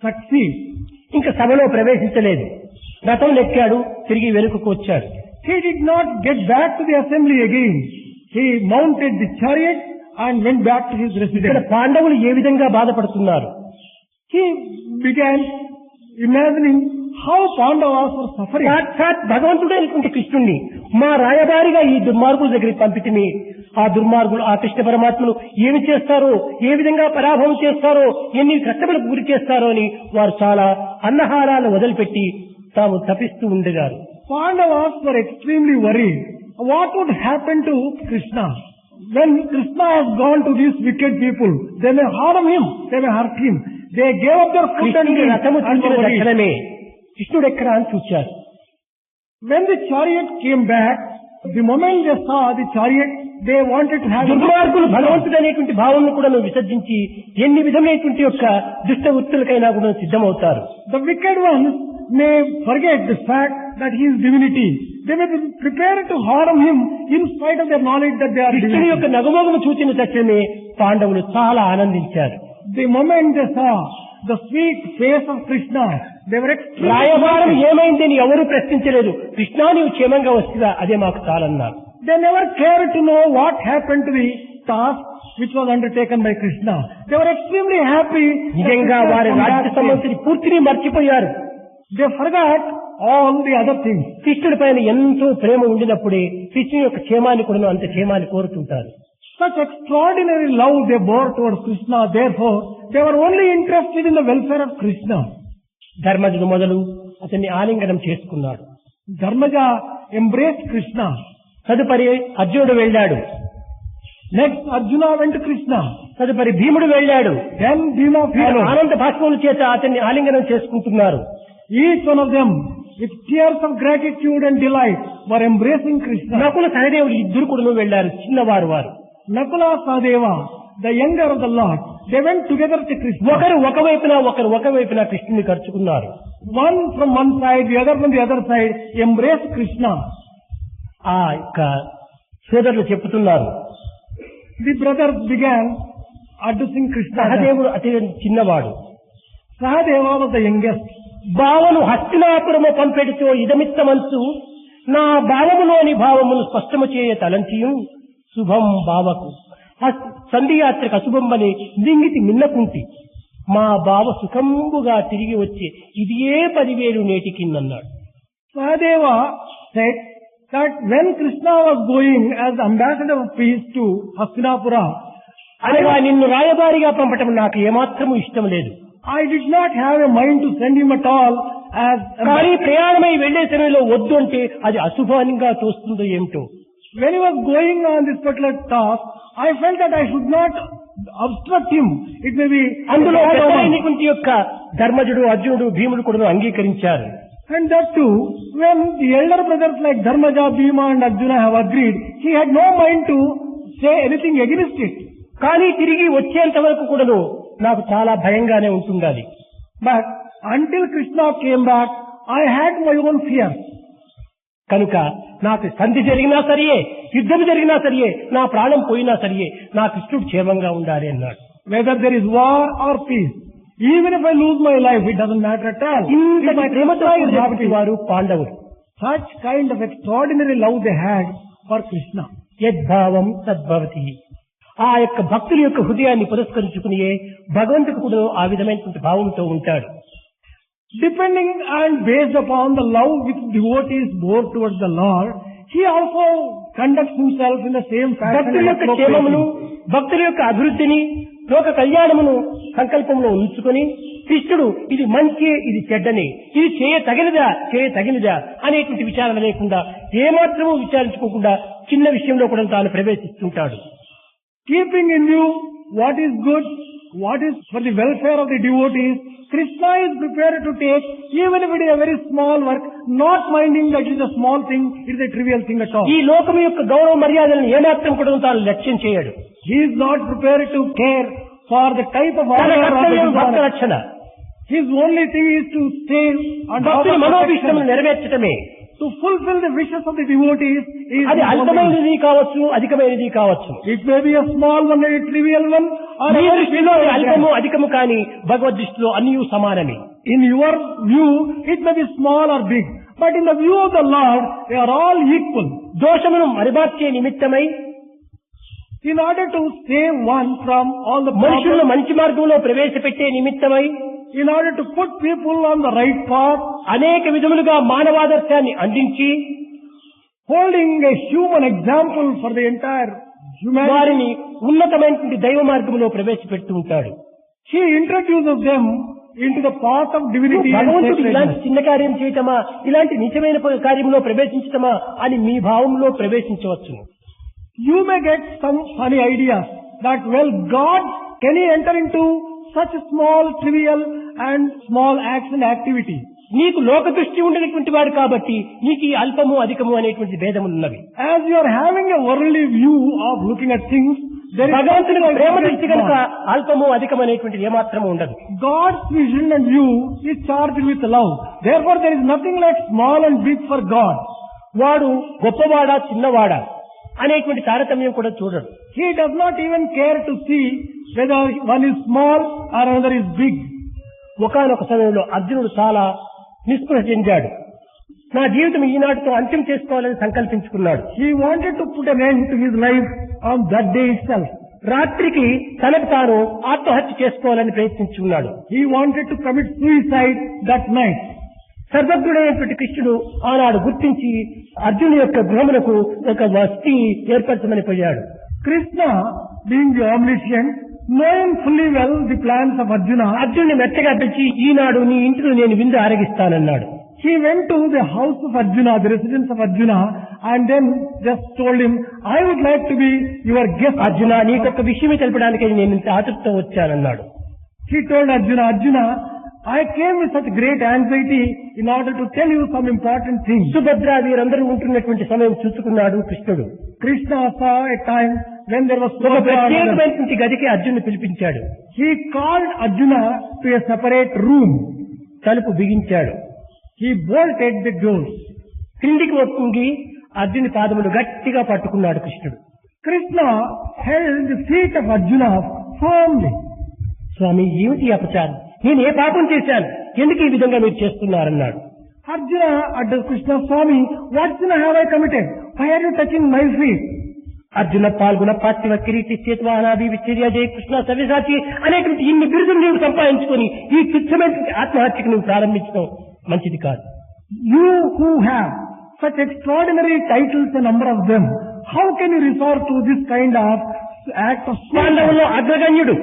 succeed. ఇంకా సభలో ప్రవేశించలేదు. రథం ఎక్కాడు, తిరిగి వెనుకకు వచ్చాడు. He did not get back to the assembly again. He mounted the chariot and went back to his ఇక్కడ residence. పాండవులు ఏ విధంగా బాధపడుతున్నారు? He began imagining how Pandavas were suffering. సాక్షాత్ భగవంతుడైనటువంటి కృష్ణుణ్ణి మా రాయబారిగా ఈ దుర్మార్గుల దగ్గరికి పంపితిమి. ఆ దుర్మార్గులు ఆ కృష్ణ పరమాత్మను ఏమి చేస్తారో, ఏ విధంగా పరాభవం చేస్తారో, ఎన్ని కష్టములకు గురి చేస్తారో అని వారు చాలా అన్నహారాలు వదిలిపెట్టి తాము తపిస్తూ ఉండేవారు. Pandavas were extremely worried. What would happen to Krishna? When Krishna has gone to these wicked people, they may harm him, they may hurt him. They gave up their food and కృష్ణుడి drink రథము and చూసిన were worried. దక్షిణమే కృష్ణుడు ఎక్కడా అని చూచారు. When the chariot came back, the moment they saw the chariot, they wanted to have దుర్మార్గులు భగవంతుడు అనేటువంటి భావనను కూడా విసర్జించి ఎన్ని విధమైనటువంటి యొక్క దుష్ట వృత్తులకైనా కూడా సిద్ధమవుతారు. The wicked ones may forget the fact that he is divinity. They may be prepared to harm him in spite of their knowledge that they are కృష్ణుని యొక్క divinity. నగుమోగము చూచిన తక్షణమే పాండవులు చాలా ఆనందించారు. The moment they saw the sweet face of Krishna, they were extremely Rayabaram happy. ఏమైందని ఎవరూ ప్రశ్నించలేదు. కృష్ణా నీవు క్షేమంగా వస్తుందా, అదే మాకు చాలన్నారు. They never cared to know what happened to the task which was undertaken by Krishna. They were extremely happy. that నిజంగా Krishna వారి had come రాజ్య back safe. సమస్యని పూర్తిని మర్చిపోయారు. They forgot all the other things. కృష్ణుడి పైన ఎంతో ప్రేమ ఉండినప్పుడే కృష్ణుని యొక్క క్షేమాన్ని కూడా అంత క్షేమాన్ని కోరుతుంటారు. Such extraordinary love they bore towards Krishna, therefore they were only interested in the welfare of Krishna. ధర్మజుడు మొదలు అతన్ని ఆలింగనం చేసుకున్నాడు. Dharmaja embraced Krishna. తదుపరి అర్జునుడు వెళ్ళాడు. Next Arjuna went to Krishna. తదుపరి భీముడు వెళ్ళాడు. Then Bhima followed. ఆనంద భాష్పముల చేత అతన్ని ఆలింగనం చేసుకుంటున్నారు. Each one of them with tears of gratitude and delight were embracing Krishna. Nakula సహదేవులు ఇద్దరు కూడా వెళ్ళారు, చిన్నవారు వారు. Nakula Sahadeva, the younger of the Lord, they went together to Krishna. ఒకరు ఒకవైపున కృష్ణుని ఖర్చుకున్నారు. One from one side, the other from the other side, embraced Krishna. ఆ యొక్క సోదరులు చెప్తున్నారు, The brothers began addressing Krishna. సహదేవుడు అతి చిన్నవాడు. Sahadeva was the youngest. భావను Hastinapuram పంపెడితో ఇదమిత్తమంచు నా భావములోని భావమును స్పష్టము చేయ తలంచియు శుభం భావకు సంధియాత్రకు అశుభంబని దింగితి మిన్నకుంటి మా భావ సుఖంబుగా తిరిగి వచ్చి ఇదియే 10,000 నేటికిన్నన్నాడు. Sahadeva said that when Krishna was going as ambassador of peace to Hastinapura, అనగా నిన్ను రాయబారిగా పంపటం నాకు ఏమాత్రము ఇష్టం లేదు. I did not have a mind to send him at all as కానీ ప్రయాణమై వెళ్లే సమయంలో వద్దు అంటే అది అశుభానిగా తోస్తుందో ఏమిటో. When he was going on this particular task, I felt that I should not obstruct him. It may be అందులో పెద్దలైనటువంటి యొక్క ధర్మజుడు, అర్జునుడు, భీముడు కూడా అంగీకరించారు. And that too, when the elder brothers like Dharmaja, Bhima and Arjuna have agreed, he had no mind to say anything against it. కానీ తిరిగి వచ్చేంత వరకు కూడాను నాకు చాలా భయంగానే ఉంటుండాలి. But until Krishna came back, I had my own fears. కనుక నాకు సంధి జరిగినా సరియే, యుద్ధం జరిగినా సరియే, నా ప్రాణం పోయినా సరియే, నా కృష్ణుడు క్షేమంగా ఉండాలి అన్నాడు. Whether there is war or peace, even if I lose my life, it doesn't matter at all. ఇంతటి ప్రేమతో కూడినటువంటి వారు పాండవులు. Such kind of extraordinary love they had for Krishna. యద్భావం తద్భవతి. ఆ యొక్క భక్తుల యొక్క హృదయాన్ని పురస్కరించుకునియే భగవంతుడు కూడా ఆ విధమైనటువంటి భావంతో ఉంటాడు. Depending and based upon the love which devotees bore towards the Lord, he also conducts himself in the same fashion. భక్తుల యొక్క క్షేమమును, భక్తుల యొక్క అభివృద్ధిని, లోక కళ్యాణమును సంకల్పంలో ఉంచుకొని కృష్ణుడు ఇది మంచి, ఇది చెడ్డని, ఇది చేయతగినదా అనేటువంటి విచారణ లేకుండా ఏమాత్రమూ విచారించుకోకుండా చిన్న విషయంలో కూడా తాను ప్రవేశిస్తుంటాడు. Keeping in view what is good, what is for the welfare of the devotees, Krishna is prepared to take even if it is a very small work, not minding that it is a small thing, it is a trivial thing at all. ఈ లోకం యొక్క గౌరవ మర్యాదలను ఏమాత్రం కూడా తాను లక్ష్యం చేయడు. He is not prepared to care for the type of honor or భక్త రక్షణ. His only thing is to stay and భక్తుల మనోభీష్టములను నెరవేర్చడమే. To fulfill the wishes of the devotees is అది అల్పమైనది కావచ్చు, అధికమైనది కావచ్చు. It may be a small one, a trivial one, or నీ దృష్టిలో అల్పము అధికము కానీ భగవద్ దృష్టిలో అన్నీ సమానమే. In your view, it may be small or big, but in the view of the Lord, they are all equal. దోషమును మరిమార్చే నిమిత్తమై, in order to save one from all the మనుషులను మంచి మార్గంలో ప్రవేశపెట్టే నిమిత్తమై, in order to put people on the right path, అనేక విధములుగా మానవాదర్శాన్ని అందించి holding a human example for the entire humanity, వారిని ఉన్నతమైనటువంటి దైవ మార్గంలో ప్రవేశపెడుతూ ఉంటాడు. he introduces them into the path of divinity. భగవంతుడు ఇలాంటి చిన్న కార్యం చేయటమా, ఇలాంటి నిజమైన కార్యంలో ప్రవేశించటమా అని మీ భావంలో ప్రవేశించవచ్చును. You may get some funny ideas that, well, God, can he enter into such a small, trivial and small acts and activities? నీకు లోక దృష్టి ఉండేటువంటి వాడు కాబట్టి నీకు ఈ అల్పము అధికము అనేటువంటి భేదములు ఉన్నవి. As you are having a worldly view of looking at things, there is భగవంతుని ప్రేమ దృష్టి కనుక అల్పము అధికము అనేటువంటిది ఏమాత్రము ఉండదు. God's vision and view is charged with love. Therefore, there is nothing like small and big for God. వాడు గొప్పవాడా చిన్నవాడా అనేటువంటి తారతమ్యం కూడా చూడడు. He does not even care to see whether one is small or another is big. ఒకానొక సమయంలో అర్జునుడు చాలా నిస్పృహ చెందాడు. నా జీవితం ఈనాటితో అంత్యం చేసుకోవాలని సంకల్పించుకున్నాడు. He wanted to put an end to his life on that day itself. రాత్రికి తనకు తాను ఆత్మహత్య చేసుకోవాలని ప్రయత్నించుకున్నాడు. He wanted to commit suicide that night. సర్వజ్ఞుడైనటువంటి కృష్ణుడు ఆనాడు గుర్తించి అర్జునుడి యొక్క గృహమునకు ఒక వసతి ఏర్పరచమని పోయాడు. Krishna, being the omniscient, knowing fully well the plans of Arjuna, అర్జునుడిని మెత్తగా పిలిచి ఈనాడు నీ ఇంటిలో నేను విందు ఆరగిస్తానన్నాడు. he went to the house of Arjuna, the residence of Arjuna, and then just told him, I would like to be your guest. Arjuna నీకొక విషయమే తెలపడానికి నేను ఇంత ఆతృతతో వచ్చానన్నాడు. He told Arjuna, Arjuna, I came with such great anxiety in order to tell you some important things. Subhadra వీరందరూ ఉంటున్నటువంటి సమయం చూసుకున్నాడు కృష్ణుడు. Krishna saw a time when there was ఒక ప్రత్యేకమైనటువంటి గదికి అర్జునుని పిలిపించాడు. He called Arjuna to a separate room. తలుపు బిగించాడు. He bolted the doors. క్రిందికి ఒత్తుంగి అర్జుని పాదములు గట్టిగా పట్టుకున్నాడు కృష్ణుడు. Krishna held the feet of Arjuna firmly. స్వామి ఏమిటి అపచారం, నేను ఏ పాపం చేశాను, ఎందుకు ఈ విధంగా మీరు చేస్తున్నారన్నాడు. Arjuna addressed Krishna, Swami, what sin have I committed? Why are you touching my feet? Arjuna పాల్గొన పార్థివ కిరీటి చేతువానాది విచర్య జయ కృష్ణ సవ్యసాచి అనేటువంటి ఇన్ని బిరుదులు నీవు సంపాదించుకొని ఈ తుచ్చమైనటువంటి ఆత్మహత్యకు నువ్వు ప్రారంభించడం మంచిది కాదు. You who have such extraordinary titles, a number of them, how can you resort to this kind of act of పాండవుల్లో అగ్రగణ్యుడు.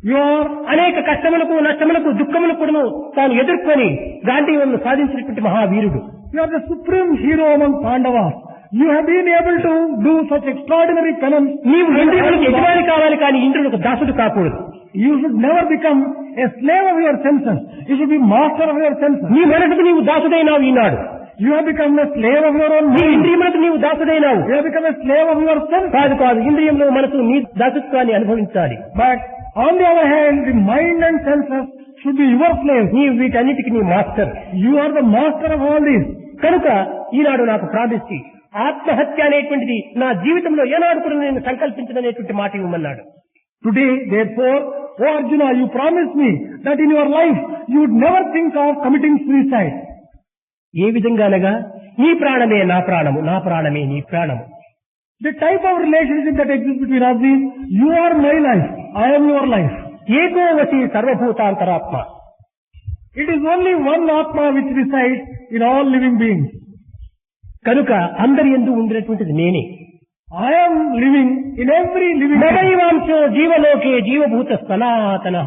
You are అనేక కష్టములకు నష్టములకు దుఃఖములకు కూడా తాను ఎదుర్కొని గాంధీవన్ను సాధించినటువంటి మహావీరుడు. You are the supreme hero among Pandavas. You have been able to do such extraordinary penance. నీవు ఇంద్రియులకు యజమాని కావాలి కానీ ఇంద్రులకు దాసుడు కాకూడదు. You should never become a slave of your senses. You should be master of your senses. నీ మనసుకు నీవు దాసుడైనావు ఈనాడు. You have become a slave of your own నీ mind. ఇంద్రియములకు నీవు దాసుడైనావు. You have become a slave of your senses. కాదు కాదు, ఇంద్రియంలో మనసు నీ దాసత్వాన్ని అనుభవించాలి. But on the other hand, the mind and senses should be your slaves. నీవు వీటన్నిటికీ నీ master. You are the master of all this. కనుక ఈనాడు నాకు ప్రార్థించి ఆత్మహత్య అనేటువంటిది నా జీవితంలో ఏనాడు కూడా నేను సంకల్పించదనేటువంటి మాట ఇవ్వమన్నాడు. Today, therefore, O Arjuna, you promise me that in your life you would never think of committing suicide. ఏ విధంగానగా నీ ప్రాణమే నా ప్రాణము, నా ప్రాణమే నీ ప్రాణము. The type of relationship that exists between us is, you are my life, I am your life. ఏకో వసి సర్వభూతాంతరాత్మ. It is only one Atma which resides in all living beings. కనుక అందరి యందు ఉండినటువంటిది నేనే. I am living in every living being. నవైవాంశో జీవలోకే జీవభూత సనాతన.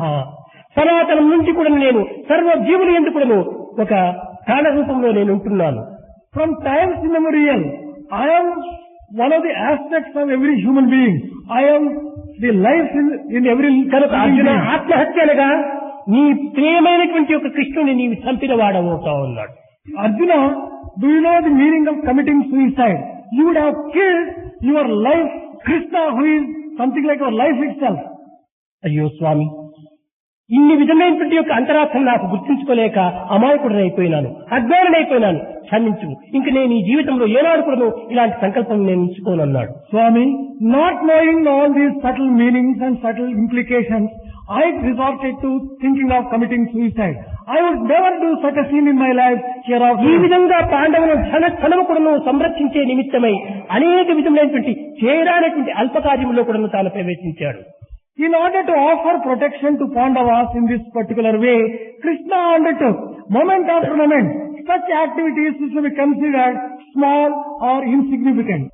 సనాతనం నుంచి కూడా నేను సర్వ జీవుల యందు కూడా ఒక ప్రాణ రూపంలో నేను ఉంటున్నాను. From times immemorial, I am one of the aspects of every human being. I am the life in every కనుక అర్జున being. ఆత్మహత్య అనగా నీ ప్రియమైనటువంటి ఒక కృష్ణుని నీవు చంపిన వాడవుతా ఉన్నాడు. Arjuna, do you know the meaning of committing suicide? You would have killed your life, Krishna, who is something like your life itself. అయ్యో స్వామి, ఇన్ని విధమైనటువంటి యొక్క అంతరార్థం నాకు గుర్తించుకోలేక అమాయకుడనైపోయినాను, అజ్ఞానుడైపోయినాను, క్షమించు. ఇంక నేను ఈ జీవితంలో ఏనాడు కూడా ఇలాంటి సంకల్పం నేను ఉంచుకోనన్నాడు. Swami, not knowing all these subtle meanings and subtle implications, I resorted to thinking of committing suicide. I would never do such a sin in my life hereafter. ఈ విధంగా పాండవులను క్షణము కూడా సంరక్షించే నిమిత్తమై అనేక విధమైనటువంటి చేయరానటువంటి అల్పకార్యంలో కూడా తాను ప్రవేశించాడు. In order to offer protection to Pandavas in this particular way, Krishna undertook moment after moment such activities which will be considered small or insignificant.